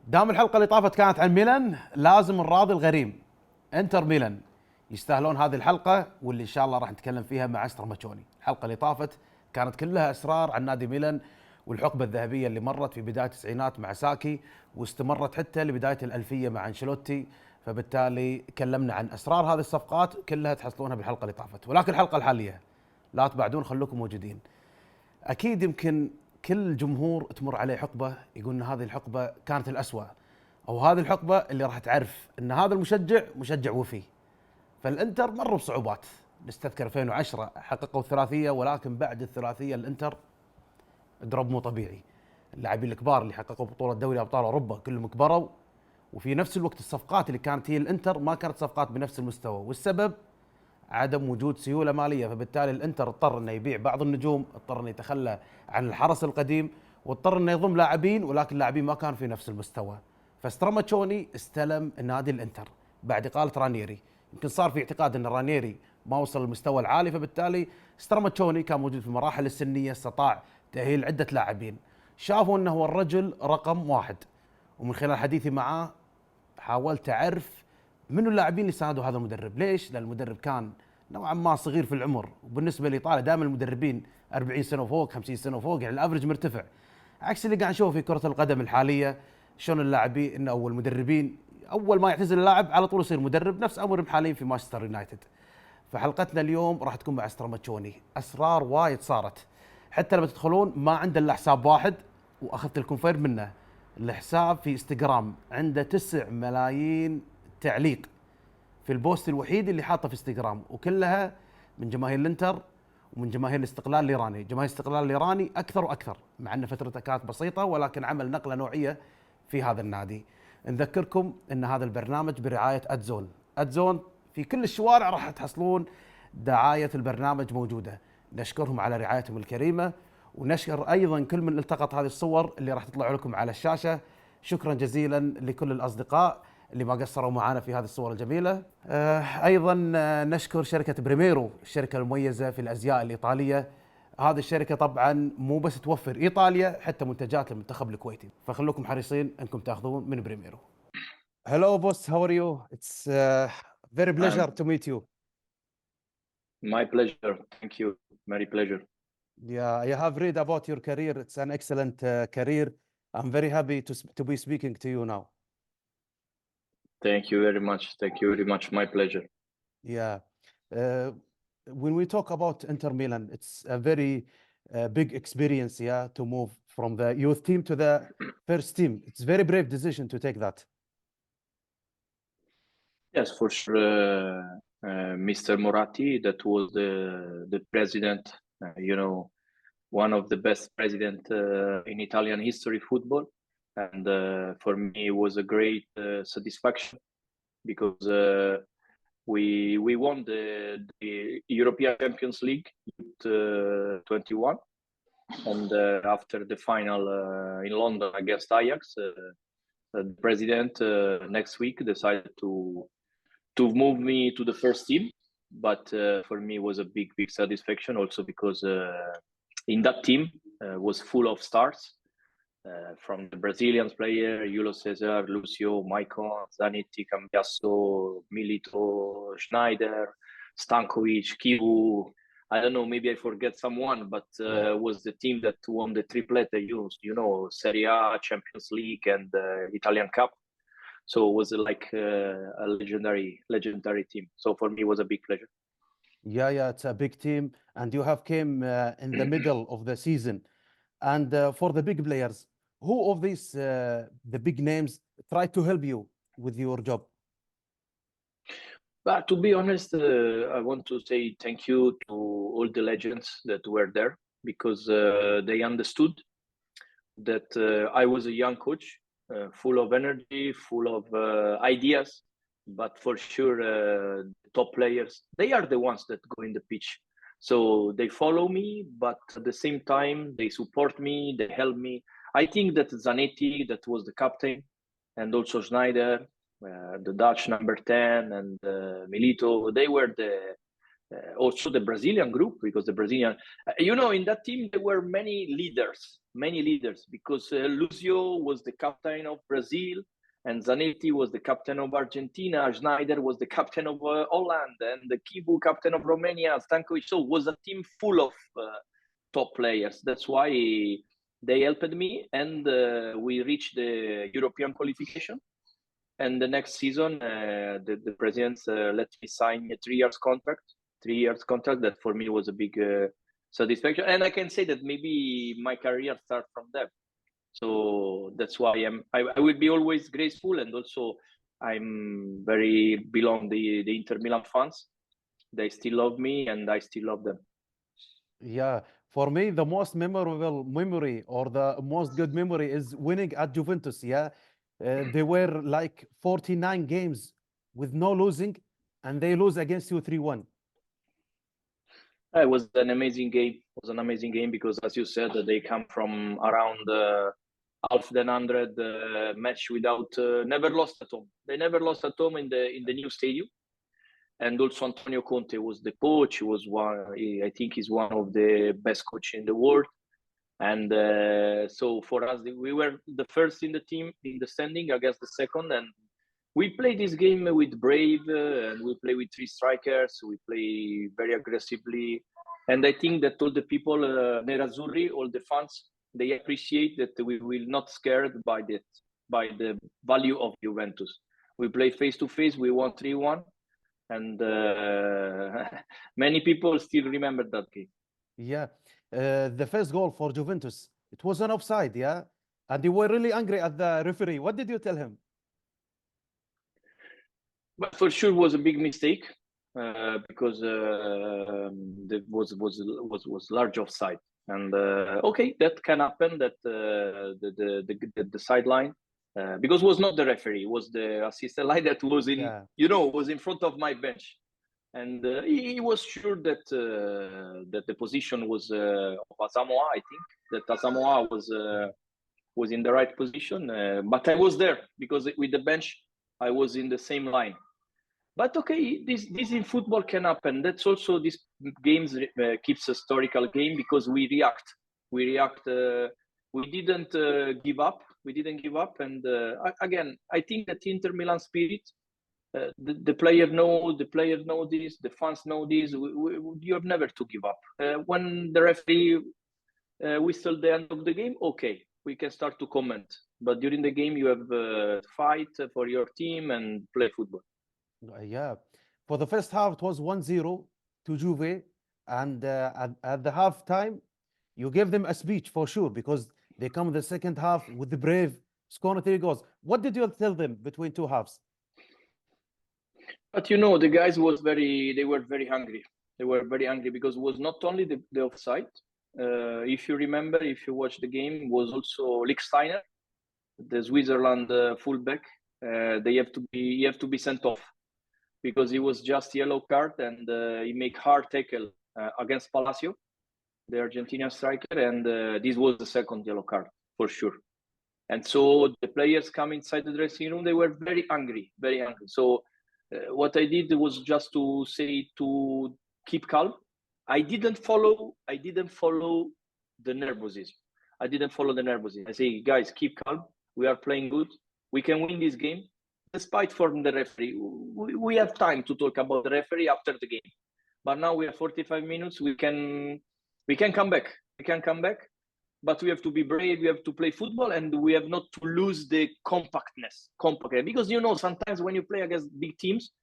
دام الحلقة اللي طافت كانت عن ميلان، لازم نراضي الغريم. انتر ميلان يستاهلون هذه الحلقة، واللي ان شاء الله راح نتكلم فيها مع ستراماتشوني. الحلقة اللي طافت كانت كلها اسرار عن نادي ميلان والحقبة الذهبية اللي مرت في بداية التسعينات مع ساكي، واستمرت حتى لبداية الألفية مع انشيلوتي. فبالتالي كلمنا عن اسرار هذه الصفقات كلها تحصلونها بالحلقة اللي طافت. ولكن الحلقة الحالية لا تبعدون، خلوكم موجودين. اكيد يمكن كل جمهور تمر عليه حقبة يقول ان هذه الحقبة كانت الأسوأ، او هذه الحقبه اللي راح تعرف ان هذا المشجع مشجع وفي. فالانتر مروا بصعوبات، نستذكر 2010 حققوا الثلاثيه، ولكن بعد الثلاثيه الانتر دروب مو طبيعي. اللاعبين الكبار اللي حققوا بطوله دوري ابطال اوروبا كلهم كبروا، وفي نفس الوقت الصفقات اللي كانت هي الانتر ما كانت صفقات بنفس المستوى، والسبب عدم وجود سيوله ماليه. فبالتالي الانتر اضطر انه يبيع بعض النجوم، اضطر انه يتخلى عن الحرس القديم، واضطر انه يضم لاعبين، ولكن اللاعبين ما كانوا في نفس المستوى. فستراماتشوني استلم نادي الانتر بعد اقاله رانييري. يمكن صار في اعتقاد ان رانييري ما وصل للمستوى العالي، فبالتالي ستراماتشوني كان موجود في المراحل السنيه، استطاع تاهيل عده لاعبين. شافوا انه هو الرجل رقم واحد، ومن خلال حديثي معاه حاولت اعرف منو اللاعبين اللي ساندوا هذا المدرب. ليش؟ لان المدرب كان نوعا ما صغير في العمر، وبالنسبه لايطاليا دائما المدربين 40 سنه وفوق، 50 سنه وفوق، يعني الافرج مرتفع، عكس اللي قاعد نشوفه في كره القدم الحاليه. شلون اللاعبين او المدربين اول ما يعتزل اللاعب على طول يصير مدرب، نفس امر حاليا في مانشستر يونايتد. فحلقتنا اليوم راح تكون مع ستراماتشوني. اسرار وايد صارت، حتى لما تدخلون ما عنده الا حساب واحد، واخذت الكونفيرم منه. الحساب في انستغرام عنده 9 ملايين تعليق في البوست الوحيد اللي حاطه في انستغرام، وكلها من جماهير الانتر ومن جماهير الاستقلال الايراني. جماهير الاستقلال الايراني اكثر واكثر، مع ان فترته كانت بسيطه، ولكن عمل نقله نوعيه في هذا النادي. نذكركم ان هذا البرنامج برعايه ادزون. ادزون في كل الشوارع راح تحصلون دعايه البرنامج موجوده. نشكرهم على رعايتهم الكريمه، ونشكر ايضا كل من التقط هذه الصور اللي راح تطلع لكم على الشاشه. شكرا جزيلا لكل الاصدقاء اللي ما قصروا معنا في هذه الصور الجميله. ايضا نشكر شركه بريميرو، الشركه المميزه في الازياء الايطاليه. هذه الشركه طبعا مو بس توفر ايطاليا، حتى منتجات المنتخب الكويتي، فخلوكم حريصين انكم تاخذون من بريميرو. Hello boss, how are you? It's very pleasure to meet you. My pleasure. Thank you. Very pleasure. Yeah, I have read about your career. It's an excellent career. I'm very happy to be speaking to you now. Thank you very much. Thank you very much. My pleasure. Yeah. When we talk about Inter Milan, it's a very big experience, yeah, to move from the youth team to the first team. It's a very brave decision to take that. Yes, for sure. Mr. Moratti, that was the president, one of the best president in Italian history football. And for me, it was a great satisfaction because we won the European Champions League with 21. And after the final in London against Ajax, the president next week decided to move me to the first team. But for me, it was a big satisfaction also because in that team was full of stars. From the Brazilian player, Julio Cesar, Lucio, Maicon, Zanetti, Cambiasso, Milito, Sneijder, Stankovic, Kivu. I don't know, maybe I forget someone, but was the team that won the triplete, Serie A, Champions League, and Italian Cup. So it was like a legendary team. So for me, it was a big pleasure. Yeah, it's a big team, and you have came in the middle of the season. And for the big players, who of these the big names tried to help you with your job? But to be honest, I want to say thank you to all the legends that were there because they understood that I was a young coach, full of energy, full of ideas. But for sure, top players, they are the ones that go in the pitch. So they follow me, but at the same time, they support me, they help me. I think that Zanetti, that was the captain, and also Sneijder, the Dutch number 10, and Milito, they were also the Brazilian group, because the Brazilian, in that team there were many leaders, because Lucio was the captain of Brazil, and Zanetti was the captain of Argentina, Sneijder was the captain of Holland, and the Kibu captain of Romania, Stankovic. So it was a team full of top players. That's why they helped me, and we reached the European qualification. And the next season, the presidents let me sign a 3 years contract. 3 years contract that for me was a big satisfaction, and I can say that maybe my career starts from them. So that's why I will be always grateful, and also I'm very belong the Inter Milan fans. They still love me, and I still love them. Yeah, for me, the most memorable memory or the most good memory is winning at Juventus. Yeah, they were like 49 games with no losing, and they lose against you 3-1. It was an amazing game. It was an amazing game because, as you said, they come from around half the 100 match without never lost at home. They never lost at home in the new stadium. And also Antonio Conte was the coach. He was I think he's one of the best coaches in the world. And so for us, we were the first in the team in the standing against the second, and we play this game with brave, and we play with 3 strikers. We play very aggressively, and I think that all the people, Nerazzurri, all the fans, they appreciate that we will not scared by the value of Juventus. We play face to face. We won 3-1, and many people still remember that game. Yeah, the first goal for Juventus, it was an offside, yeah? And you were really angry at the referee. What did you tell him? But for sure was a big mistake because there was large offside, and okay, that can happen. That the sideline because it was not the referee, it was the assistant line that was in was in front of my bench, and he was sure that that the position was of Asamoah. I think that Asamoah was in the right position, but I was there because with the bench I was in the same line. But okay, this in football can happen. That's also this games keeps historical game because we react. We didn't give up. We didn't give up. And again, I think that Inter Milan spirit. The player know this. The fans know this. You have never to give up. When the referee whistle the end of the game, okay, we can start to comment. But during the game, you have fight for your team and play football. Yeah, for the first half, it was 1-0 to Juve, and at the half time, you gave them a speech for sure because they come in the second half with the brave, scoring 3 goals. What did you tell them between 2 halves? But the guys they were very hungry. They were very hungry because it was not only the offside. If you remember, if you watch the game, was also Lichtsteiner, the Switzerland fullback. He have to be sent off because he was just yellow card, and he make hard tackle against Palacio, the Argentinian striker, and this was the second yellow card for sure. And so the players come inside the dressing room. They were very angry, very angry. So what I did was just to say to keep calm. I didn't follow the nervousness. I say, guys, keep calm. We are playing good. We can win this game. Despite from the referee, we have time to talk about the referee after the game. But now we have 45 minutes. We can come back. But we have to be brave. We have to play football, and we have not to lose the compactness. Because sometimes when you play against big teams,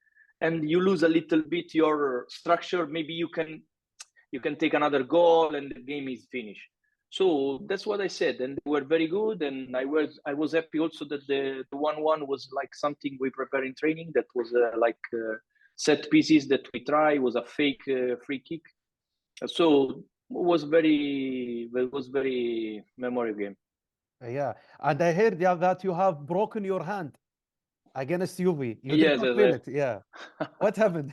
and you lose a little bit your structure, maybe you can take another goal, and the game is finished. So that's what I said, and they were very good, and I was happy also that the 1-1 was like something we prepare in training. That was set pieces that we try. It was a fake free kick, so it was very memorable game. Yeah, and I heard that you have broken your hand against Juve. You did not feel it. Yeah, what happened?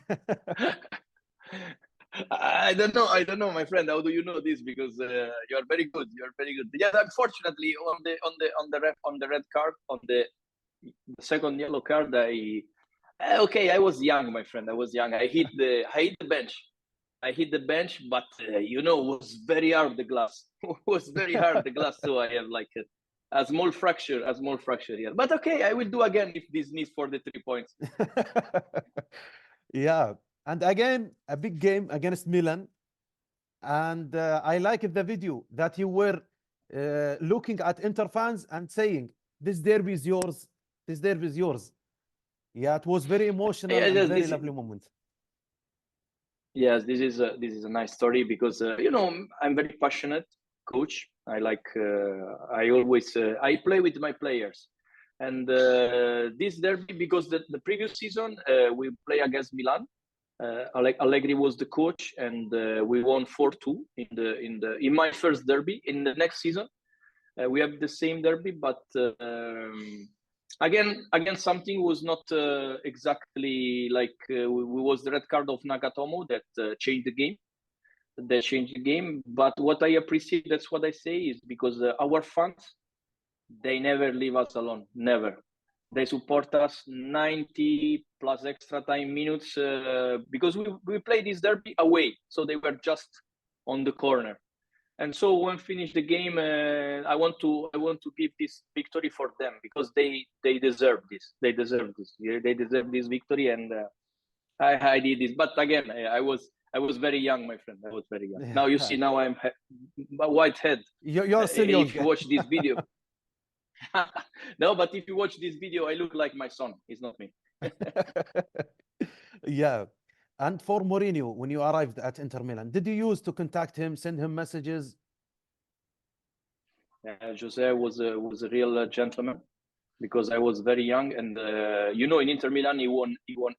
I don't know, my friend. How do you know this? Because you are very good. Yeah, unfortunately, on the red card, on the second yellow card, I was young, my friend. I was young. I hit the bench. I hit the bench, but you know, it was very hard, the glass. It was very hard, the glass. So I have like a small fracture here. But okay, I will do again if this needs for the 3 points. Yeah. And again, a big game against Milan. And I liked the video that you were looking at Inter fans and saying, this derby is yours. This derby is yours. Yeah, it was very emotional Yeah, and yes, very lovely moment. Yes, this is a nice story because you know, I'm very passionate coach. I like I always I play with my players, and this derby because the previous season we play against Milan. Allegri was the coach, and we won 4-2 in my first derby. In the next season, we have the same derby, but again something was not exactly like was the red card of Nagatomo that changed the game. But what I appreciate, that's what I say, is because our fans, they never leave us alone, never. They support us 90 plus extra time minutes because we play this derby away, so they were just on the corner. And so when finish the game, I want to give this victory for them because they deserve this. They deserve this. They deserve this victory, and I did this. But again, I was very young, my friend. I was very young. Yeah. Now you see, now I'm white head. You're still young. If you watch this video. No, but if you watch this video, I look like my son. It's not me. Yeah. And for Mourinho, when you arrived at Inter Milan, did you use to contact him, send him messages? Jose was a real gentleman because I was very young, and you know, in Inter Milan he won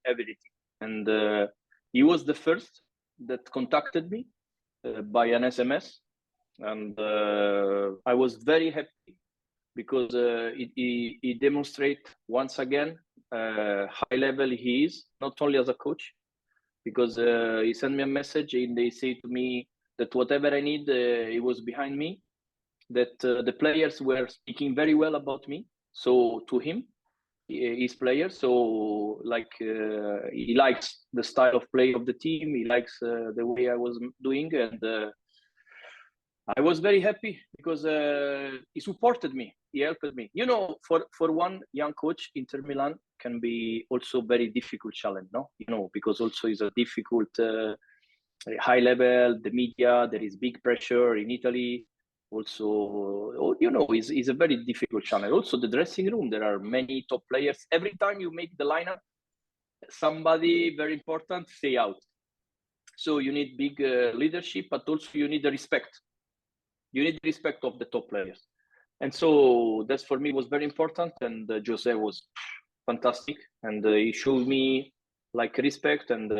everything, and he was the first that contacted me by an SMS, and I was very happy because he demonstrate once again high level he is, not only as a coach, because he sent me a message and they say to me that whatever I need, he was behind me, that the players were speaking very well about me. So to him, his players, so like he likes the style of play of the team. He likes the way I was doing, and I was very happy because he supported me. He helped me. You know, for one young coach, Inter Milan can be also very difficult challenge, no? You know, because also it's a difficult high level, the media, there is big pressure in Italy. Also, you know, is a very difficult challenge. Also, the dressing room, there are many top players. Every time you make the lineup, somebody very important stay out. So you need big leadership, but also you need the respect. You need the respect of the top players. And so that's for me was very important. And Jose was fantastic. And he showed me like respect. And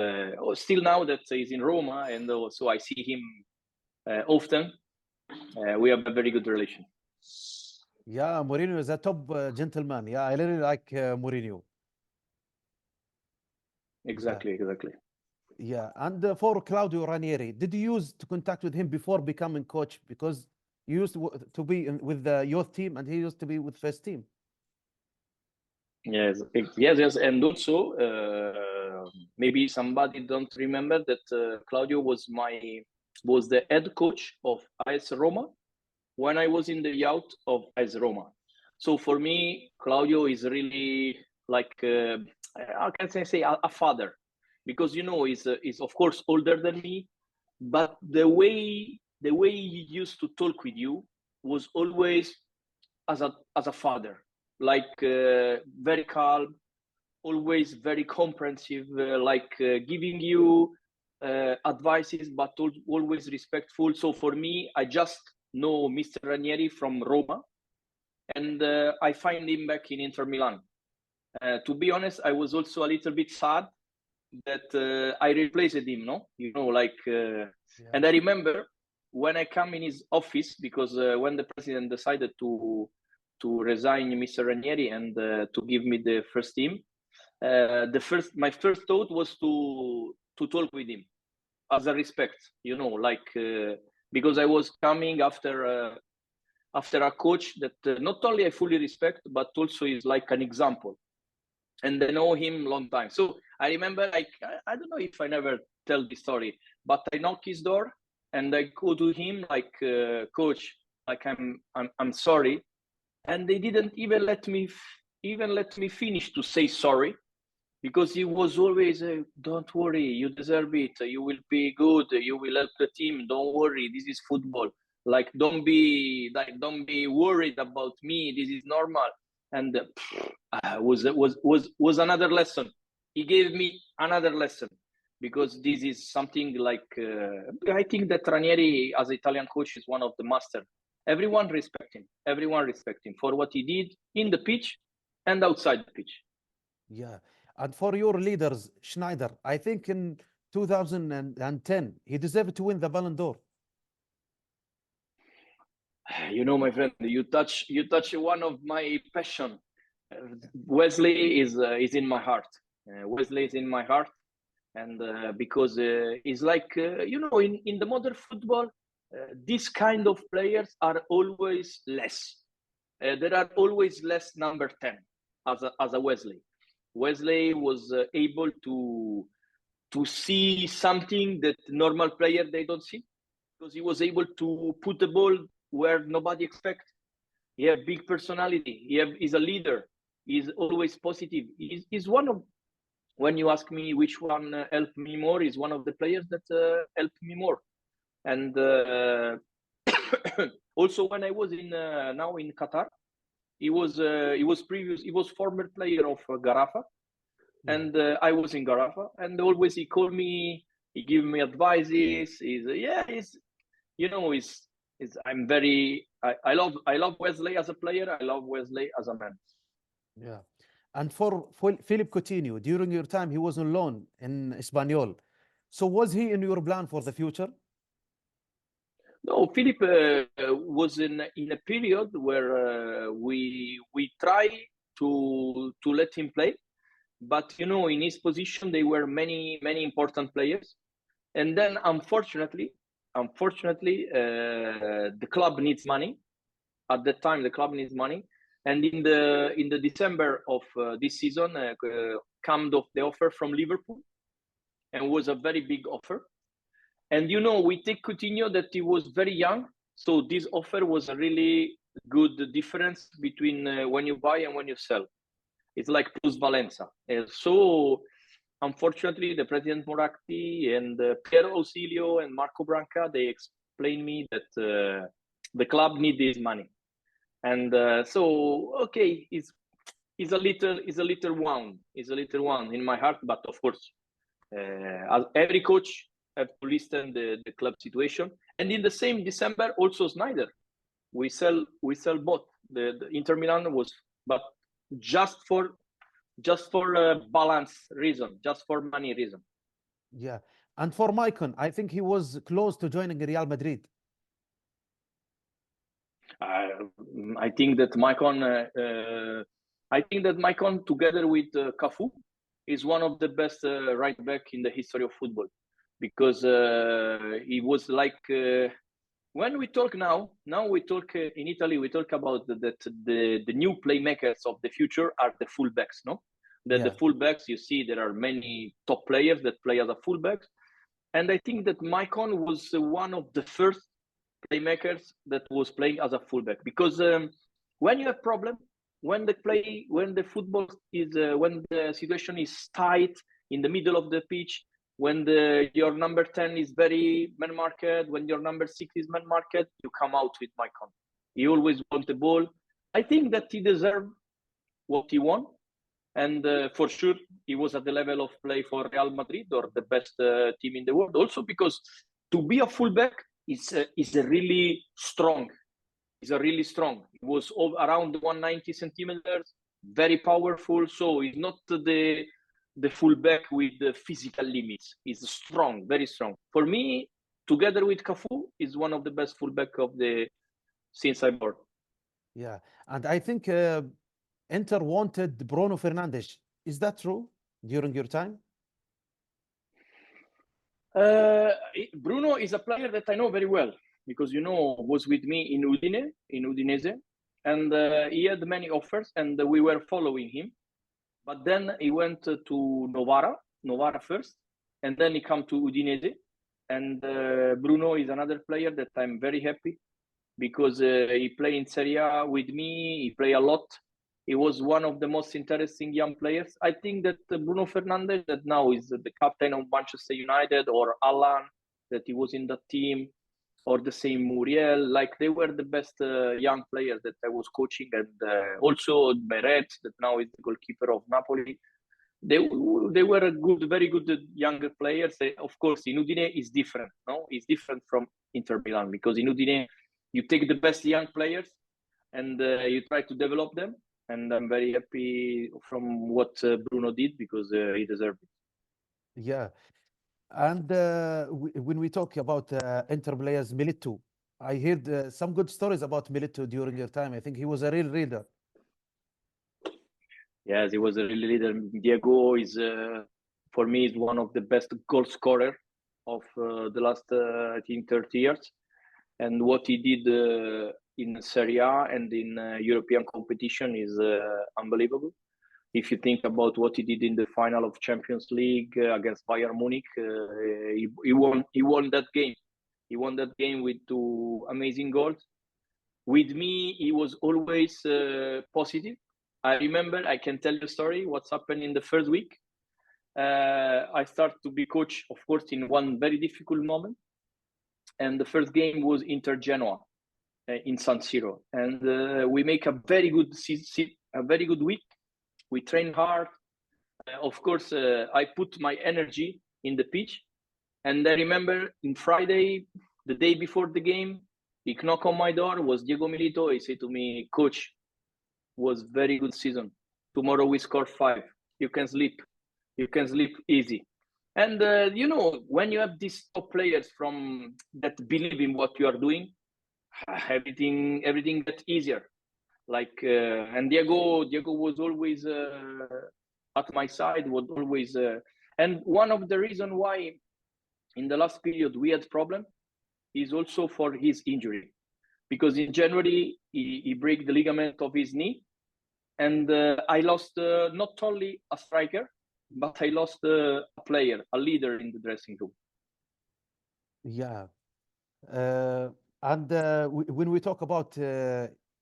still now that he's in Roma, and so I see him often, we have a very good relation. Yeah, Mourinho is a top gentleman. Yeah, I really like Mourinho. Exactly. Yeah, and for Claudio Ranieri, did you use to contact with him before becoming coach? Because you used to be with the youth team, and he used to be with first team. Yes. And also, maybe somebody don't remember that Claudio was the head coach of AS Roma when I was in the youth of AS Roma. So for me, Claudio is really like how can I say a father, because you know he's of course older than me, but the way he used to talk with you was always as a father, like very calm, always very comprehensive, giving you advices, but always respectful. So for me, I just know Mr. Ranieri from Roma, and I find him back in Inter Milan. To be honest, I was also a little bit sad that I replaced him, no? You know, like, and I remember when I come in his office, because when the president decided to resign Mr. Ranieri and to give me the first team, my first thought was to talk with him as a respect, you know, like because I was coming after a coach that not only I fully respect, but also is like an example, and I know him long time. So I remember, like, I don't know if I never tell this story, but I knock his door and I go to him like, coach, like I'm sorry, and they didn't even let me finish to say sorry, because he was always, don't worry, you deserve it, you will be good, you will help the team, don't worry, this is football. Like, don't be worried about me, this is normal. And was another lesson. He gave me another lesson, because this is something like, I think that Ranieri as Italian coach is one of the master. Everyone respect him for what he did in the pitch and outside the pitch. Yeah. And for your leaders, Sneijder, I think in 2010, he deserved to win the Ballon d'Or. You know, my friend, you touch one of my passion. Wesley is in my heart. Wesley is in my heart, and because it's like, you know, in the modern football, this kind of players are always less. There are always less number 10 as a Wesley. Wesley was able to see something that normal player they don't see, because he was able to put the ball where nobody expects. He has big personality. He's a leader. He's always positive. He's one of, when you ask me which one helped me more, he's one of the players that helped me more. And also when I was now in Qatar, he was former player of Garafa, and I was in Garafa, and always he called me, he gave me advices. I love Wesley as a player. I love Wesley as a man. Yeah. And for Philippe Coutinho, during your time, he was on loan in Espanyol. So was he in your plan for the future? No, Philippe was in a period where we try to let him play, but you know, in his position there were many important players, and then unfortunately, the club needs money. At that time, the club needs money, and in the December of this season, came the offer from Liverpool, and was a very big offer. And you know, we take Coutinho that he was very young, so this offer was a really good difference between when you buy and when you sell. It's like plus valenza. So unfortunately, the President Moratti and Piero Ausilio and Marco Branca, they explained me that the club need this money. And so, okay, it's a little wound in my heart, but of course, as every coach have to listen the club situation. And in the same December, also Sneijder, we sell both. The Inter Milan was, but just for balance reason, just for money reason. Yeah. And for Maicon, I think he was close to joining Real Madrid. I think that Maicon together with Cafu is one of the best right back in the history of football, because he was like, when we talk now we talk in Italy, we talk about the new playmakers of the future are the fullbacks, no? The fullbacks, you see, there are many top players that play as a fullbacks, and I think that Maicon was one of the first playmakers that was playing as a fullback, because when you have problem, when the football is when the situation is tight in the middle of the pitch, when your number 10 is very man marked, when your number 6 is man marked, you come out with Maicon. He always won the ball. I think that he deserved what he won, and for sure he was at the level of play for Real Madrid, or the best team in the world. Also because to be a fullback is really strong. He was around 190 centimeters, very powerful. So he's not the fullback with the physical limits. He's strong, very strong. For me, together with Cafu, is one of the best fullback since I'm born. Yeah, and I think Inter wanted Bruno Fernandes. Is that true during your time? Bruno is a player that I know very well, because, you know, was with me in Udinese, and he had many offers, and we were following him. But then he went to Novara, Novara first, and then he come to Udinese. And Bruno is another player that I'm very happy because he play in Serie A with me. He play a lot. He was one of the most interesting young players. I think that Bruno Fernandes, that now is the captain of Manchester United, or Alan, that he was in the team, or the same Muriel, like they were the best young players that I was coaching. And also Beret, that now is the goalkeeper of Napoli. They were a good, very good younger players. Of course, in Udine is different. No, it's different from Inter Milan, because in Udine you take the best young players and you try to develop them. And I'm very happy from what Bruno did, because he deserved it. Yeah. And when we talk about Inter players, Milito, I heard some good stories about Milito during your time. I think he was a real leader. Yes, he was a real leader. Diego is, for me, is one of the best goal scorer of the last, I think, 30 years. And what he did in Serie A and in European competition is unbelievable. If you think about what he did in the final of Champions League against Bayern Munich, he won that game. He won that game with 2 amazing goals. With me, he was always positive. I remember, I can tell you a story, what's happened in the first week. I started to be coach, of course, in one very difficult moment. And the first game was Inter Genoa in San Siro. And we make a very good week. We train hard. Of course, I put my energy in the pitch. And I remember in Friday, the day before the game, he knocked on my door, was Diego Milito. He said to me, "Coach, was very good season. Tomorrow we score 5. You can sleep. You can sleep easy." And you know, when you have these top players from that believe in what you are doing, everything gets easier. Like and Diego was always at my side. Was always and one of the reasons why in the last period we had problem is also for his injury, because in January he break the ligament of his knee, and I lost not only a striker, but I lost a player, a leader in the dressing room. Yeah. And when we talk about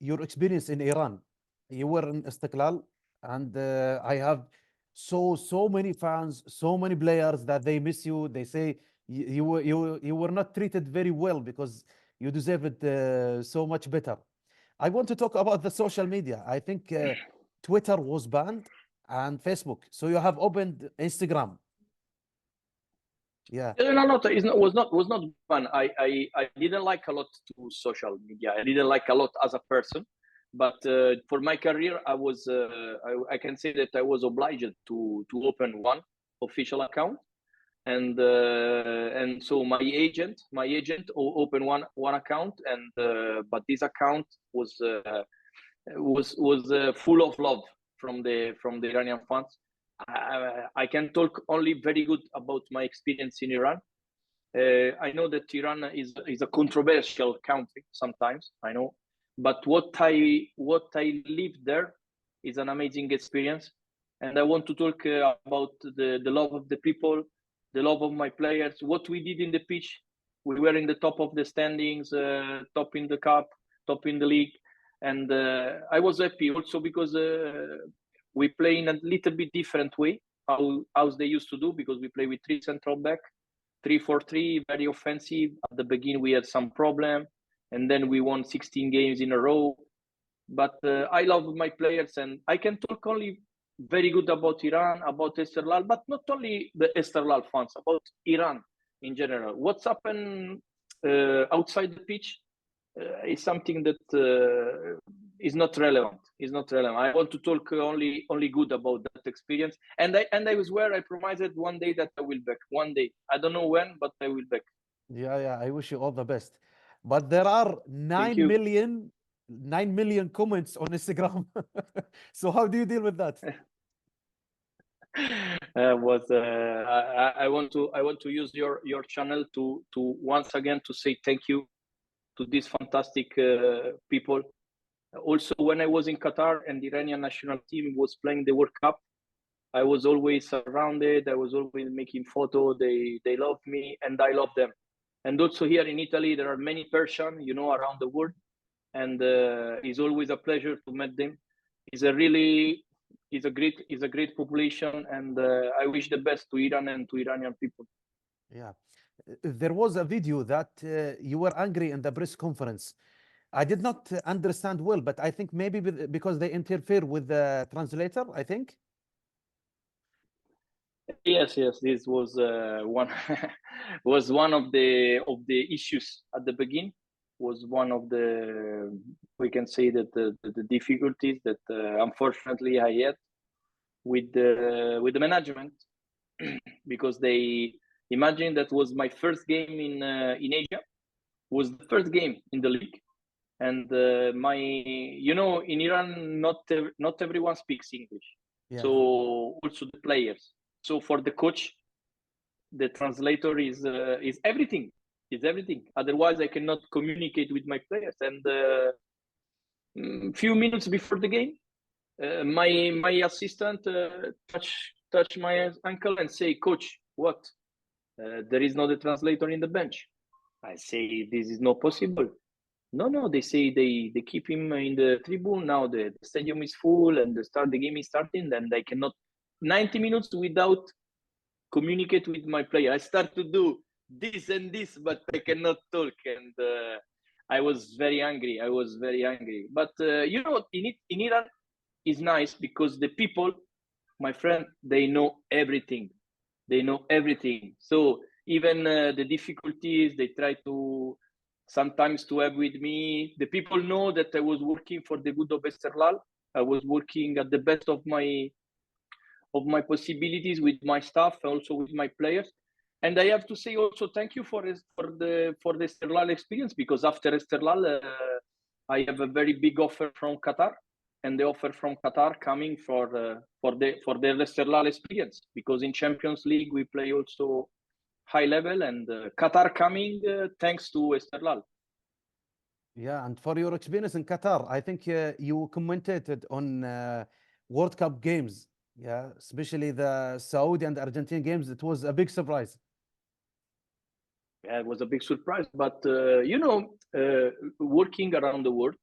your experience in Iran, you were in Istiklal, and I have so many fans, so many players that they miss you. They say you were not treated very well because you deserve it so much better. I want to talk about the social media. I think Twitter was banned and Facebook. So you have opened Instagram. Yeah. No, it was not fun. I didn't like a lot to social media. I didn't like a lot as a person, but for my career, I was I can say that I was obliged to open one official account, and so my agent opened one account, and but this account was full of love from the Iranian fans. I can talk only very good about my experience in Iran. I know that Iran is a controversial country sometimes, I know, but what I lived there is an amazing experience, and I want to talk about the love of the people, the love of my players, what we did in the pitch. We were in the top of the standings, top in the cup, top in the league, and I was happy also because we play in a little bit different way how they used to do, because we play with 3 central back, 3-4-3, very offensive. At the beginning we had some problem, and then we won 16 games in a row. But I love my players, and I can talk only very good about Iran, about Esteghlal, but not only the Esteghlal fans, about Iran in general. What's happened outside the pitch is something that is not relevant. I want to talk only good about that experience. And I swear, I promised one day that I will back. One day, I don't know when, but I will back. Yeah. I wish you all the best. But there are 9 million comments on Instagram. So how do you deal with that? I want to use your channel to once again to say thank you to these fantastic people. Also, when I was in Qatar and the Iranian national team was playing the World Cup, I was always surrounded. I was always making photos. They love me, and I love them. And also here in Italy, there are many Persian, you know, around the world, and it's always a pleasure to meet them. It's a great population, and I wish the best to Iran and to Iranian people. Yeah. There was a video that you were angry in the press conference. I did not understand well, but I think maybe because they interfere with the translator, I think. Yes, this was one was one of the issues at the beginning. Was one of the, we can say that the difficulties that unfortunately I had with the management, because they imagine that was my first game in Asia, was the first game in the league, and in Iran not everyone speaks English, Yeah. so also the players. So for the coach, the translator is everything. Is everything. Otherwise, I cannot communicate with my players. And few minutes before the game, my assistant touch my ankle and say, "Coach, what? There is not a translator in the bench." I say, "This is not possible." No. They say they keep him in the tribune. Now the stadium is full and the game is starting, and I cannot 90 minutes without communicate with my player. I start to do this and this, but I cannot talk, and I was very angry. But in Iran, is nice because the people, my friend, they know everything. So even the difficulties they try to sometimes to have with me, the people know that I was working for the good of Estorlal. I was working at the best of my possibilities with my staff, also with my players. And I have to say also thank you for the Estorlal experience, because after Estorlal, I have a very big offer from Qatar, and the offer from Qatar coming for the Estorlal experience, because in Champions League we play also high level, and Qatar coming thanks to Estorlal. Yeah, and for your experience in Qatar, I think you commentated on World Cup games. Yeah, especially the Saudi and Argentine games. It was a big surprise. Yeah, it was a big surprise. But working around the world,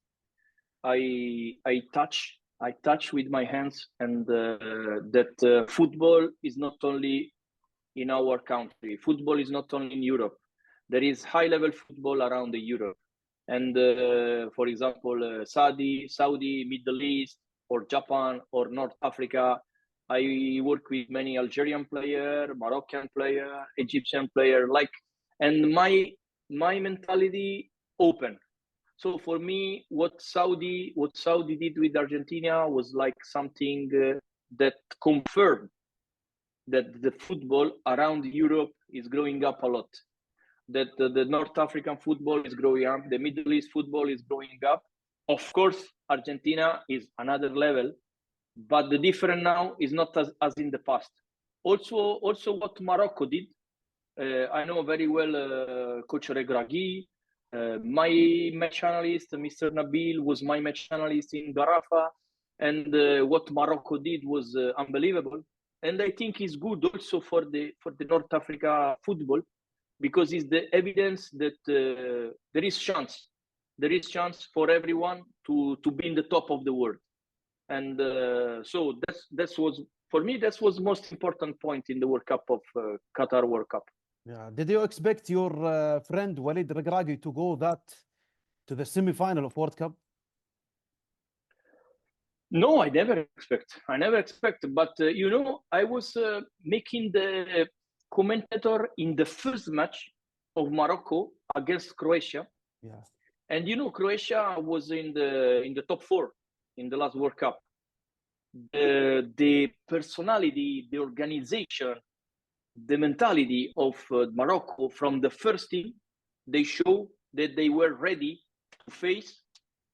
I touch with my hands, and that football is not only in our country. Football is not only in Europe. There is high level football around the Europe, and for example, Saudi, Middle East, or Japan, or North Africa. I work with many Algerian player, Moroccan player, Egyptian player, and my mentality open. So for me, what Saudi did with Argentina was like something that confirmed that the football around Europe is growing up a lot. That the North African football is growing up, the Middle East football is growing up. Of course, Argentina is another level, but the difference now is not as in the past. Also what Morocco did, I know very well Coach Regragui, my match analyst, Mr. Nabil, was my match analyst in Garafa, and what Morocco did was unbelievable. And I think it's good also for the North Africa football, because it's the evidence that there is chance for everyone to be in the top of the world. And so that was, for me, that was most important point in the World Cup of Qatar World Cup. Yeah. Did you expect your friend Walid Regragui to go to the semi-final of World Cup? No, I never expect. But I was making the commentator in the first match of Morocco against Croatia. Yeah. And Croatia was in the top 4 in the last World Cup. The personality, the organization, the mentality of Morocco from the first team, they show that they were ready to face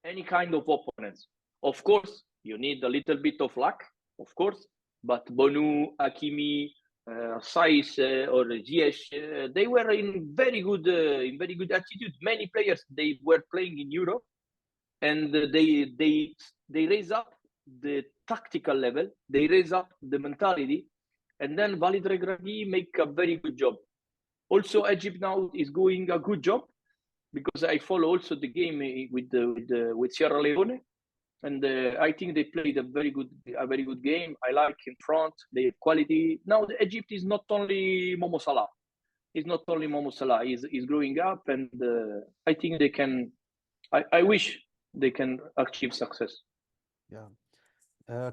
any kind of opponents. Of course, you need a little bit of luck, of course, but Bonu, Hakimi, Saiz or Ziyech, they were in very good attitude. Many players, they were playing in Europe, and they raise up the tactical level, they raise up the mentality, and then Walid Regragui make a very good job. Also, Egypt now is doing a good job because I follow also the game with Sierra Leone, and I think they played a very good game. I like in front, they have quality. Now the Egypt is not only Momo Salah. It's not only Momo Salah. He's growing up, and I think they can. I wish they can achieve success. Yeah.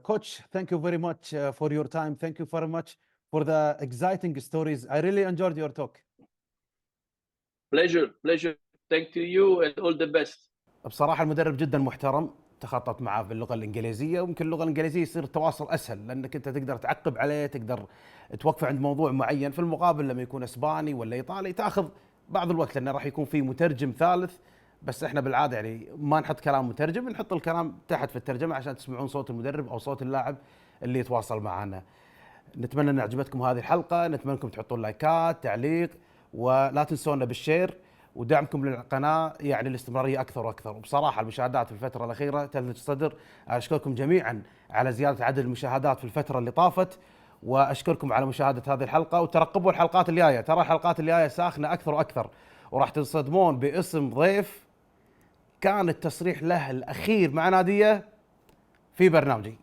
Coach, thank you very much for your time. Thank you very much for the exciting stories. I really enjoyed your talk. Pleasure. Thank to you and all the best. بصراحة المدرب جدا محترم، تخطط معاه باللغة الإنجليزية، ويمكن اللغة الإنجليزية يصير التواصل أسهل لأنك أنت تقدر تعقب عليه، تقدر توقفه عند موضوع معين. في المقابل لما يكون إسباني ولا إيطالي تأخذ بعض الوقت لأنه راح يكون في مترجم ثالث، بس إحنا بالعادة يعني ما نحط كلام مترجم، نحط الكلام تحت في الترجمة عشان تسمعون صوت المدرب أو صوت اللاعب اللي يتواصل معنا. نتمنى أن عجبتكم هذه الحلقة، نتمنى أنكم تحطون لايكات، تعليق، ولا تنسونا بالشير ودعمكم للقناة، يعني الاستمرارية أكثر وأكثر. وبصراحة المشاهدات في الفترة الأخيرة تلفت الصدر. أشكركم جميعا على زيادة عدد المشاهدات في الفترة اللي طافت، وأشكركم على مشاهدة هذه الحلقة، وترقبوا الحلقات الجاية. ترى الحلقات الجاية ساخنة أكثر وأكثر، وراح تنصدمون باسم ضيف كان التصريح له الأخير مع نادية في برنامجي.